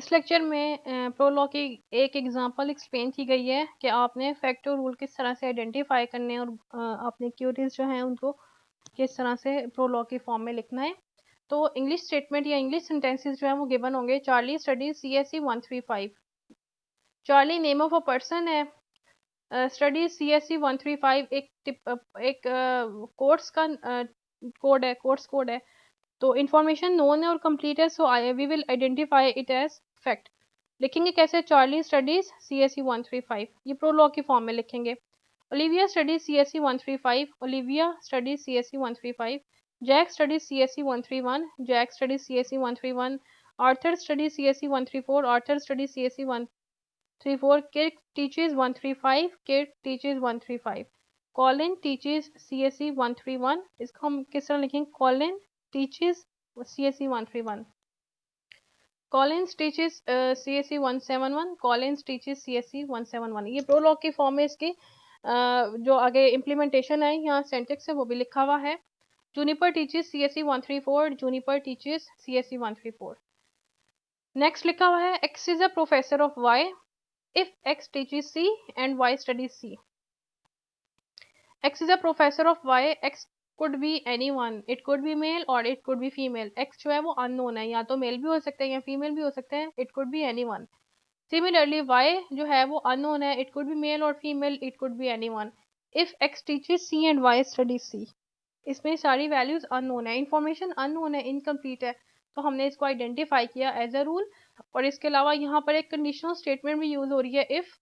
इस लेक्चर में प्रोलॉग की एक एग्जांपल एक्सप्लेन की गई है कि आपने फैक्ट और रूल किस तरह से आइडेंटिफाई करने हैं और आपने क्यूरीज जो हैं उनको किस तरह से प्रोलॉग की फॉर्म में लिखना है। तो इंग्लिश स्टेटमेंट या इंग्लिश सेंटेंसेस जो है वो गिवन होंगे। Charlie studies CSE 135। Charlie name of a person है। स्टडीज CSE 135 एक कोर्स का कोड है, कोर्स कोड है। तो इन्फॉर्मेशन नोन है और कंप्लीट है, so we will identify it as fact. लिखेंगे कैसे? चार्ली स्टडीज CSE 135, ये प्रोलॉग की फॉर्म में लिखेंगे। Olivia studies CSE 135, Olivia studies CSE 135। Jack studies CSE 131, Jack studies CSE 131। Arthur studies CSE 134, Arthur studies CSE 134। Kirk teaches 135, Kirk teaches 135। Colin teaches CSE 131, इसको हम किस तरह लिखेंगे? Colin teaches CSE 131, Collins teaches CSE 171, Collins teaches CSE 171। ये prologue की form में इसकी जो आगे इम्प्लीमेंटेशन है, यहाँ सेंटेक्स है वो भी लिखा हुआ है। Juniper teaches CSE 134, Juniper teaches CSE 134। Next लिखा हुआ है X is a professor of Y if X teaches C and Y studies C। X is a professor of Y, X could be anyone, it could be male or it could be female। X जो है वो unknown है, या तो mail भी हो सकते हैं या फीमेल भी हो सकते हैं। It could be anyone। Similarly Y जो है वो अननोन है, it could be male or female, it could be anyone। If X teaches C and Y studies C, इसमें सारी वैल्यूज अननोन है, इंफॉर्मेशन अननोन है, इनकम्प्लीट है, तो हमने इसको आइडेंटिफाई किया एज अ रूल। और इसके अलावा यहाँ पर एक कंडीशनल स्टेटमेंट भी यूज हो रही है, इफ।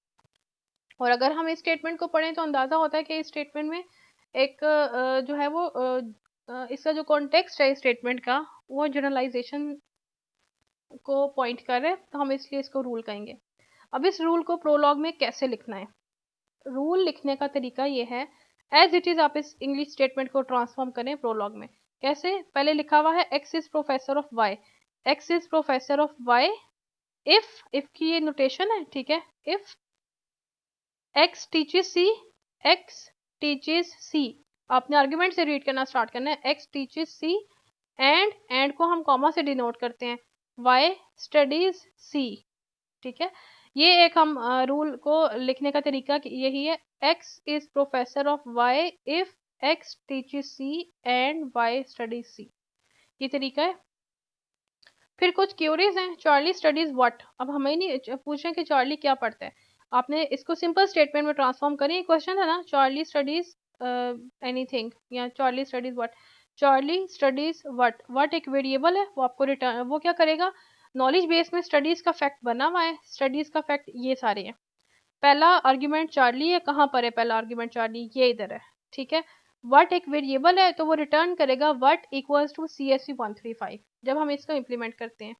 और अगर हम इस स्टेटमेंट को पढ़ें तो अंदाजा होता है कि इस स्टेटमेंट में एक जो है वो इसका जो कॉन्टेक्स्ट है इस स्टेटमेंट का वो जनरलाइजेशन को पॉइंट कर रहे हैं, तो हम इसलिए इसको रूल कहेंगे। अब इस रूल को प्रोलॉग में कैसे लिखना है? रूल लिखने का तरीका ये है, एज इट इज आप इस इंग्लिश स्टेटमेंट को ट्रांसफॉर्म करें प्रोलॉग में। कैसे? पहले लिखा हुआ है X is professor of Y, X is professor of Y if की ये नोटेशन है, ठीक है। If X teaches C, X teaches C, आपने आर्ग्यूमेंट से रीड करना स्टार्ट करना है। एक्स टीचेस सी एंड को हम कॉमा से डिनोट करते हैं। वाई स्टडीज सी, ठीक है। ये एक हम रूल को लिखने का तरीका यही है, X is professor of Y if X teaches C and Y studies C, ये तरीका है। फिर कुछ क्यूरीज हैं। चार्ली स्टडीज व्हाट, अब हमें नहीं पूछें कि चार्ली क्या पढ़ता है, आपने इसको सिंपल स्टेटमेंट में ट्रांसफॉर्म करें। क्वेश्चन है ना, चार्ली स्टडीज एनीथिंग या Charlie studies what. Charlie studies what, what एक वेरिएबल है, वो आपको रिटर्न, वो क्या करेगा? नॉलेज बेस में स्टडीज का फैक्ट बना हुआ है, स्टडीज का फैक्ट ये सारे हैं। पहला आर्ग्यूमेंट चार्ली है, कहाँ पर है पहला आर्ग्यूमेंट चार्ली? ये इधर है, ठीक है। व्हाट एक वेरिएबल है, तो वो रिटर्न करेगा व्हाट इक्वल्स टू CSE 135 जब हम इसको इम्प्लीमेंट करते हैं।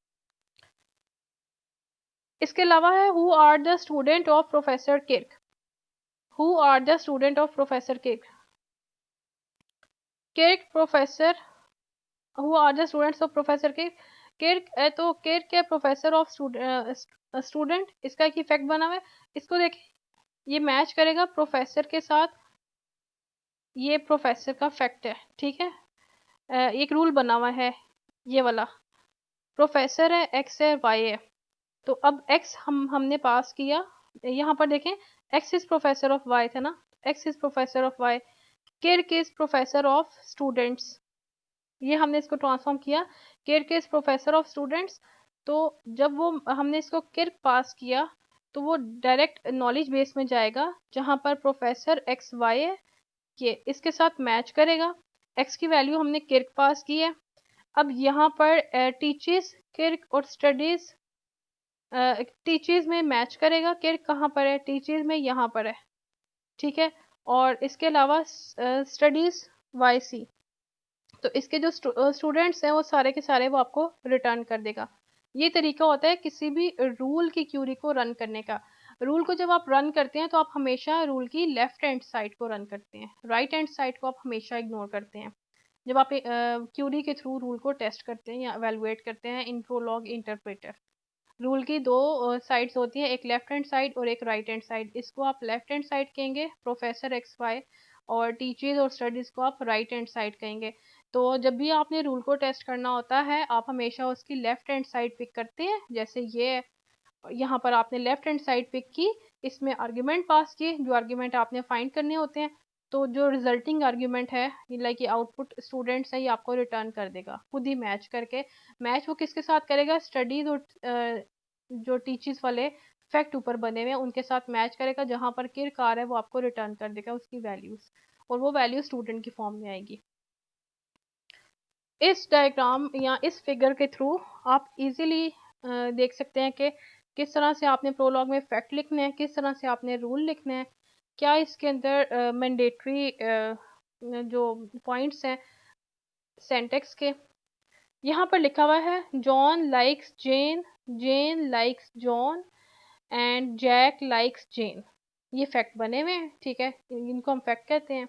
इसके अलावा है who are the student of professor Kirk, who are the student of professor Kirk, Kirk professor, who are the students of professor Kirk, Kirk है तो किर्क है प्रोफेसर ऑफ स्टूडेंट, इसका एक इफेक्ट बना हुआ है। इसको देखें, ये मैच करेगा प्रोफेसर के साथ, ये प्रोफेसर का फैक्ट है, ठीक है। एक रूल बना हुआ है ये वाला, प्रोफेसर है, एक्स है, वाई है। तो अब एक्स हमने पास किया, यहाँ पर देखें X is professor of Y था ना, X is professor of Y, Kirk is professor of students, ये हमने इसको ट्रांसफॉर्म किया, Kirk is professor of students. तो जब वो हमने इसको किर्क पास किया तो वो डायरेक्ट नॉलेज बेस में जाएगा जहाँ पर प्रोफेसर एक्स वाई है, ये इसके साथ मैच करेगा। एक्स की वैल्यू हमने किर्क पास की है। अब यहाँ पर टीचेस किर्क और स्टडीज, टीचेस में मैच करेगा, किर्क कहाँ पर है? टीचेस में यहाँ पर है, ठीक है। और इसके अलावा स्टडीज वाई सी, तो इसके जो स्टूडेंट्स हैं वो सारे के सारे वो आपको रिटर्न कर देगा। ये तरीका होता है किसी भी रूल की क्यूरी को रन करने का। रूल को जब आप रन करते हैं तो आप हमेशा रूल की लेफ्ट हैंड साइड को रन करते हैं, राइट हैंड साइड को आप हमेशा इग्नोर करते हैं जब आप क्यूरी के थ्रू रूल को टेस्ट करते हैं या एवेलुएट करते हैं इन प्रोलॉग इंटरप्रेटर। रूल की दो साइड्स होती हैं, एक लेफ्ट हैंड साइड और एक राइट हैंड साइड। इसको आप लेफ्ट हैंड साइड कहेंगे प्रोफेसर एक्स वाई, और टीचर्स और स्टडीज को आप राइट हैंड साइड कहेंगे। तो जब भी आपने रूल को टेस्ट करना होता है आप हमेशा उसकी लेफ्ट हैंड साइड पिक करते हैं, जैसे ये यहाँ पर आपने लेफ्ट हैंड साइड पिक की, इसमें आर्ग्यूमेंट पास किए, जो आर्ग्यूमेंट आपने फाइंड करने होते हैं, तो जो रिजल्टिंग आर्ग्यूमेंट है लाइक ये आउटपुट स्टूडेंट्स है ये आपको रिटर्न कर देगा खुद ही मैच करके। मैच वो किसके साथ करेगा, स्टडीज और जो टीचर्स वाले फैक्ट ऊपर बने हुए हैं उनके साथ मैच करेगा, जहां पर किर कार है वो आपको रिटर्न कर देगा उसकी वैल्यूज, और वो वैल्यू स्टूडेंट की फॉर्म में आएगी। इस डायग्राम या इस फिगर के थ्रू आप इजीली देख सकते हैं कि किस तरह से आपने प्रोलॉग में फैक्ट लिखने हैं, किस तरह से आपने रूल लिखने हैं, क्या इसके अंदर मैंडेटरी जो पॉइंट्स हैं सेंटेक्स के। यहाँ पर लिखा हुआ है John likes Jane, Jane likes John and Jack likes Jane, ये फैक्ट बने हुए हैं, ठीक है, इनको हम फैक्ट कहते हैं।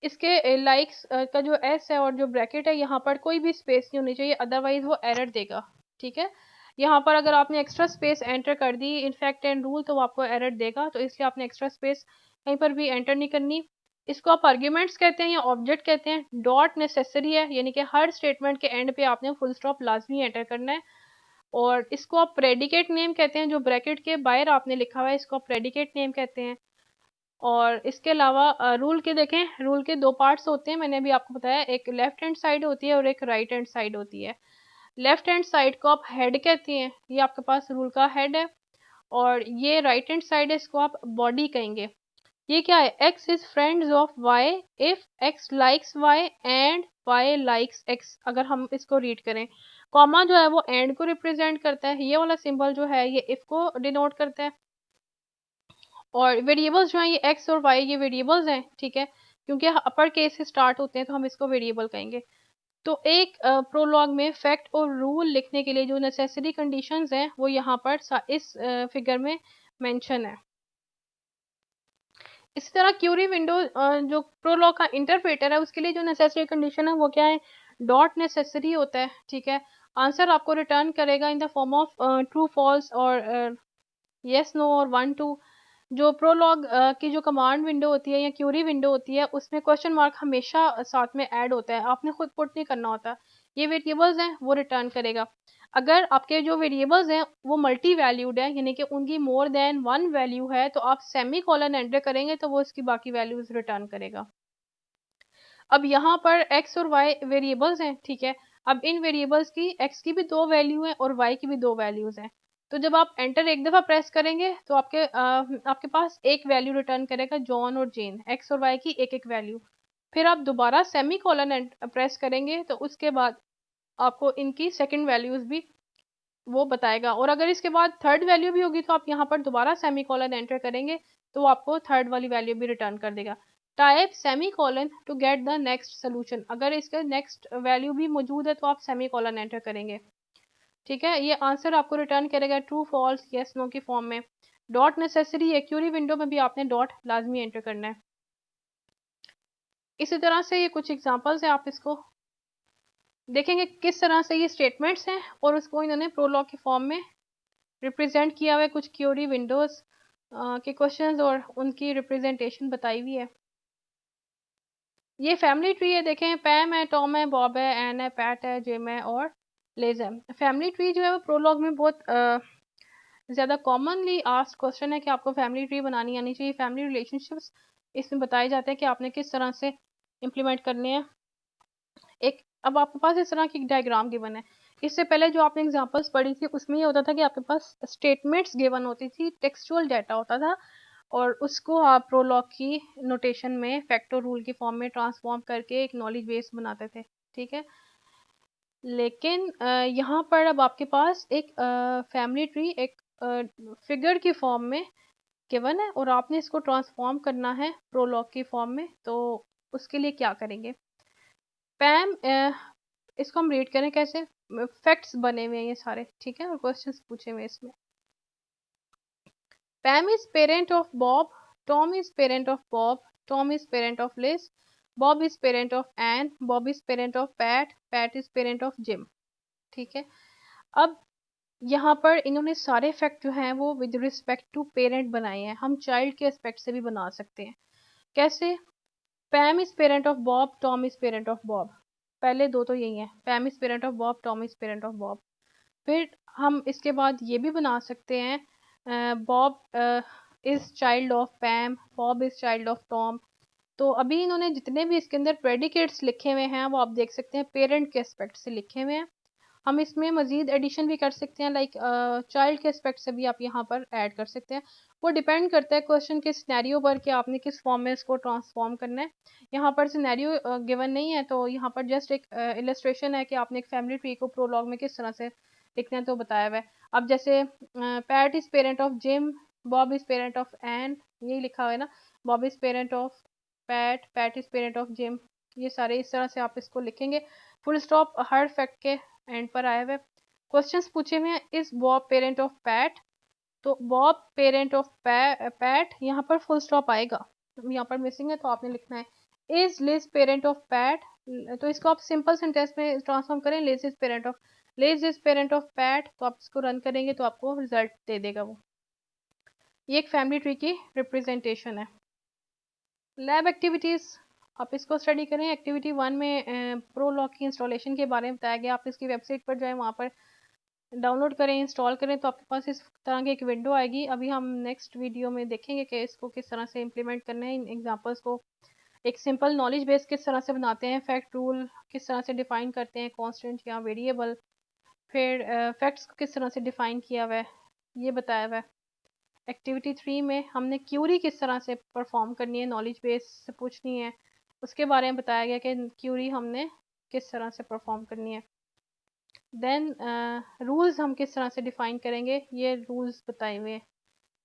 इसके लाइक्स का जो एस है और जो ब्रैकेट है यहाँ पर कोई भी स्पेस नहीं होनी चाहिए, अदरवाइज वो एरर देगा, ठीक है। यहाँ पर अगर आपने एक्स्ट्रा स्पेस एंटर कर दी इन फैक्ट एंड रूल तो वो आपको एरर देगा, तो इसलिए आपने एक्स्ट्रा स्पेस कहीं पर भी एंटर नहीं करनी। इसको आप आर्ग्यूमेंट्स कहते हैं या ऑब्जेक्ट कहते हैं। डॉट नेसेसरी है, यानी कि हर स्टेटमेंट के एंड पे आपने फुल स्टॉप लाजमी एंटर करना है। और इसको आप प्रेडिकेट नेम कहते हैं, जो ब्रैकेट के बाहर आपने लिखा हुआ है इसको आप प्रेडिकेट नेम कहते हैं। और इसके अलावा रूल के देखें, रूल के दो पार्ट्स होते हैं, मैंने अभी आपको बताया, एक लेफ्ट हैंड साइड होती है और एक राइट हैंड साइड होती है। लेफ्ट हैंड साइड को आप हेड कहते हैं, ये आपके पास रूल का हेड है, और ये राइट हैंड साइड है इसको आप बॉडी कहेंगे। ये क्या है, X is friends of Y if X likes Y and Y likes X. अगर हम इसको रीड करें, कॉमा जो है वो एंड को रिप्रेजेंट करता है, ये वाला सिंबल जो है ये इफ को डिनोट करता है, और वेरिएबल्स जो हैं ये एक्स और वाई ये वेरिएबल्स हैं, ठीक है, क्योंकि अपर केस से स्टार्ट होते हैं तो हम इसको वेरिएबल कहेंगे। तो एक प्रोलॉग में फैक्ट और रूल लिखने के लिए जो नेसेसरी कंडीशंस हैं वो यहाँ पर इस फिगर में मेंशन है। इसी तरह क्यूरी विंडो जो प्रोलॉग का इंटरप्रेटर है उसके लिए जो नेसेसरी कंडीशन है वो क्या है, डॉट नेसेसरी होता है, ठीक है। आंसर आपको रिटर्न करेगा in the form of true false और यस नो और 1 2। जो प्रोलॉग की जो कमांड विंडो होती है या क्यूरी विंडो होती है उसमें क्वेश्चन मार्क हमेशा साथ में ऐड होता है, आपने खुद पुट नहीं करना होता, ये वेरिएबल्स हैं वो रिटर्न करेगा। अगर आपके जो वेरिएबल्स हैं वो मल्टी वैल्यूड है, यानी कि उनकी मोर देन 1 वैल्यू है, तो आप सेमी कॉलन एंटर करेंगे तो वो इसकी बाकी वैल्यूज रिटर्न करेगा। अब यहाँ पर x और y वेरिएबल्स हैं, ठीक है। अब इन वेरिएबल्स की x की भी 2 वैल्यू है और y की भी 2 वैल्यूज हैं। तो जब आप एंटर एक दफा प्रेस करेंगे तो आपके पास एक वैल्यू रिटर्न करेगा जॉन और जेन, x और y की एक एक वैल्यू। फिर आप दोबारा सेमी कॉलन प्रेस करेंगे तो उसके बाद आपको इनकी सेकंड वैल्यूज भी वो बताएगा, और अगर इसके बाद थर्ड वैल्यू भी होगी तो आप यहाँ पर दोबारा सेमी कॉलन एंटर करेंगे तो वो आपको थर्ड वाली वैल्यू भी रिटर्न कर देगा। Type semicolon to get the next solution, अगर इसका नेक्स्ट वैल्यू भी मौजूद है तो आप सेमी कॉलन एंटर करेंगे, ठीक है। ये आंसर आपको रिटर्न करेगा ट्रू फॉल्स यस नो की फॉर्म में। डॉट नेसेसरी है, क्यूरी विंडो में भी आपने डॉट लाजमी एंटर करना है। इसी तरह से ये कुछ एग्जांपल्स है, आप इसको देखेंगे किस तरह से ये स्टेटमेंट्स हैं और उसको इन्होंने प्रोलॉग की फॉर्म में रिप्रेजेंट किया हुआ है, कुछ क्यूरी विंडोज के क्वेश्चंस और उनकी रिप्रेजेंटेशन बताई हुई है। ये फैमिली ट्री है, देखें पैम है, टॉम है, बॉब है, एन है, पैट है, जिम है और लेज है। फैमिली ट्री जो है वो प्रोलॉग में बहुत ज़्यादा कॉमनली आस्क्ड क्वेश्चन है कि आपको फैमिली ट्री बनानी आनी चाहिए। फैमिली रिलेशनशिप्स इसमें बताए जाते हैं कि आपने किस तरह से इम्प्लीमेंट करने हैं। एक अब आपके पास इस तरह की डायग्राम गिवन है, इससे पहले जो आपने एग्जांपल्स पढ़ी थी उसमें ये होता था कि आपके पास स्टेटमेंट्स गिवन होती थी, टेक्सचुअल डाटा होता था, और उसको आप प्रोलॉग की नोटेशन में फैक्टर रूल की फॉर्म में ट्रांसफॉर्म करके एक नॉलेज बेस बनाते थे, ठीक है। लेकिन यहाँ पर अब आपके पास एक फैमिली ट्री एक फिगर की फॉर्म में गिवन है और आपने इसको ट्रांसफॉर्म करना है प्रोलॉग की फॉर्म में, तो उसके लिए क्या करेंगे। पैम इसको हम रीड करें कैसे, फैक्ट्स बने हुए हैं ये सारे, ठीक है, और क्वेश्चंस पूछे हुए इसमें। Pam is parent of Bob, Tom is parent of Bob, Tom is parent of Liz, Bob is parent of Ann, Bob is parent of Pat, Pat is parent of Jim, ठीक है। अब यहाँ पर इन्होंने सारे फैक्ट जो हैं वो विद रिस्पेक्ट टू पेरेंट बनाए हैं, हम चाइल्ड के एस्पेक्ट से भी बना सकते हैं। कैसे, Pam is parent of Bob, Tom is parent of Bob, पहले दो तो यही है, Pam is parent of Bob, Tom is parent of Bob. फिर हम इसके बाद ये भी बना सकते हैं, Bob is child of Pam, Bob is child of Tom. तो अभी इन्होंने जितने भी इसके अंदर प्रेडिकेट्स लिखे हुए हैं वो आप देख सकते हैं पेरेंट के एस्पेक्ट से लिखे हुए हैं। हम इसमें मजीद एडिशन भी कर सकते हैं, लाइक चाइल्ड के एस्पेक्ट से भी आप यहाँ पर ऐड कर सकते हैं। वो डिपेंड करता है क्वेश्चन के सिनेरियो पर कि आपने किस फॉर्म में इसको ट्रांसफॉर्म करना है। यहाँ पर सिनेरियो गिवन नहीं है, तो यहाँ पर जस्ट एक इलस्ट्रेशन है कि आपने एक फैमिली ट्री को प्रोलॉग में किस तरह से लिखना है तो बताया हुआ है। अब जैसे Pat is parent of Jim, Bob is parent of Ann, यही लिखा हुआ है ना, Bob is parent of Pat, Pat is parent of Jim. ये सारे इस तरह से आप इसको लिखेंगे। फुल स्टॉप हर फैक्ट के एंड पर आए हुए। क्वेश्चंस पूछे हुए हैं, is Bob parent of Pat, तो बॉब पेरेंट ऑफ पैट, यहाँ पर फुल स्टॉप आएगा, यहाँ पर मिसिंग है तो आपने लिखना है is Liz parent of Pat. तो इसको आप सिंपल सेंटेंस में ट्रांसफॉर्म करें, Liz is parent of, Liz is parent of Pat, तो आप इसको रन करेंगे तो आपको रिजल्ट दे देगा वो। ये एक फैमिली ट्री की रिप्रेजेंटेशन है। लैब एक्टिविटीज़, आप इसको स्टडी करें। एक्टिविटी 1 में प्रोलॉग की इंस्टॉलेशन के बारे में बताया गया। आप इसकी वेबसाइट पर जाएं, वहाँ पर डाउनलोड करें, इंस्टॉल करें तो आपके पास इस तरह की एक विंडो आएगी। अभी हम नेक्स्ट वीडियो में देखेंगे कि इसको किस तरह से इम्प्लीमेंट करना है, इन एग्जांपल्स को। एक सिंपल नॉलेज बेस किस तरह से बनाते हैं, फैक्ट रूल किस तरह से डिफाइन करते हैं, कॉन्स्टेंट या वेरिएबल, फिर फैक्ट्स को किस तरह से डिफाइन किया हुआ है ये बताया हुआ है। एक्टिविटी 3 में हमने क्यूरी किस तरह से परफॉर्म करनी है, नॉलेज बेस से पूछनी है, उसके बारे में बताया गया कि क्यूरी हमने किस तरह से परफॉर्म करनी है। देन रूल्स हम किस तरह से डिफाइन करेंगे, ये रूल्स बताए हुए हैं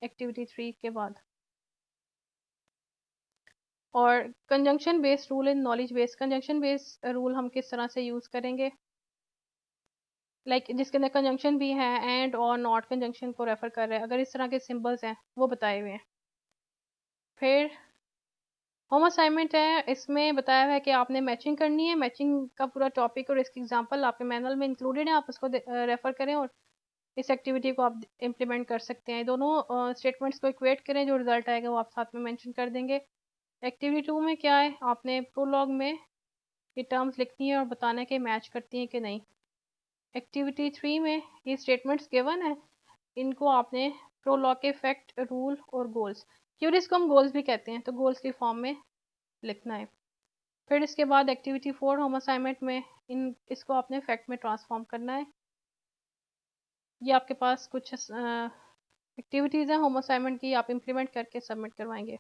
एक्टिविटी 3 के बाद। और conjunction based rule in knowledge base, conjunction based rule हम किस तरह से यूज़ करेंगे, जिसके अंदर कंजंक्शन भी है, एंड और नॉट कंजंक्शन को रेफर कर रहे हैं, अगर इस तरह के सिंबल्स हैं वो बताए हुए हैं। फिर होम असाइनमेंट है, इसमें बताया हुआ है कि आपने मैचिंग करनी है। मैचिंग का पूरा टॉपिक और इसकी एग्जांपल आपके मैनुअल में इंक्लूडेड है, आप उसको रेफर करें और इस एक्टिविटी को आप इम्प्लीमेंट कर सकते हैं। दोनों स्टेटमेंट्स को इक्वेट करें, जो रिजल्ट आएगा वो आप साथ में मेंशन कर देंगे। एक्टिविटी 2 में क्या है, आपने प्रोलॉग में ये टर्म्स लिखनी है और बताना है कि मैच करती हैं कि नहीं। एक्टिविटी 3 में ये स्टेटमेंट्स गिवन है, इनको आपने प्रोलॉग के फैक्ट, रूल और गोल्स, क्यूरीज को हम गोल्स भी कहते हैं, तो गोल्स की फॉर्म में लिखना है। फिर इसके बाद एक्टिविटी 4 होम असाइनमेंट में इसको आपने फैक्ट में ट्रांसफॉर्म करना है। ये आपके पास कुछ एक्टिविटीज़ हैं होम असाइनमेंट की, आप इम्प्लीमेंट करके सबमिट करवाएंगे।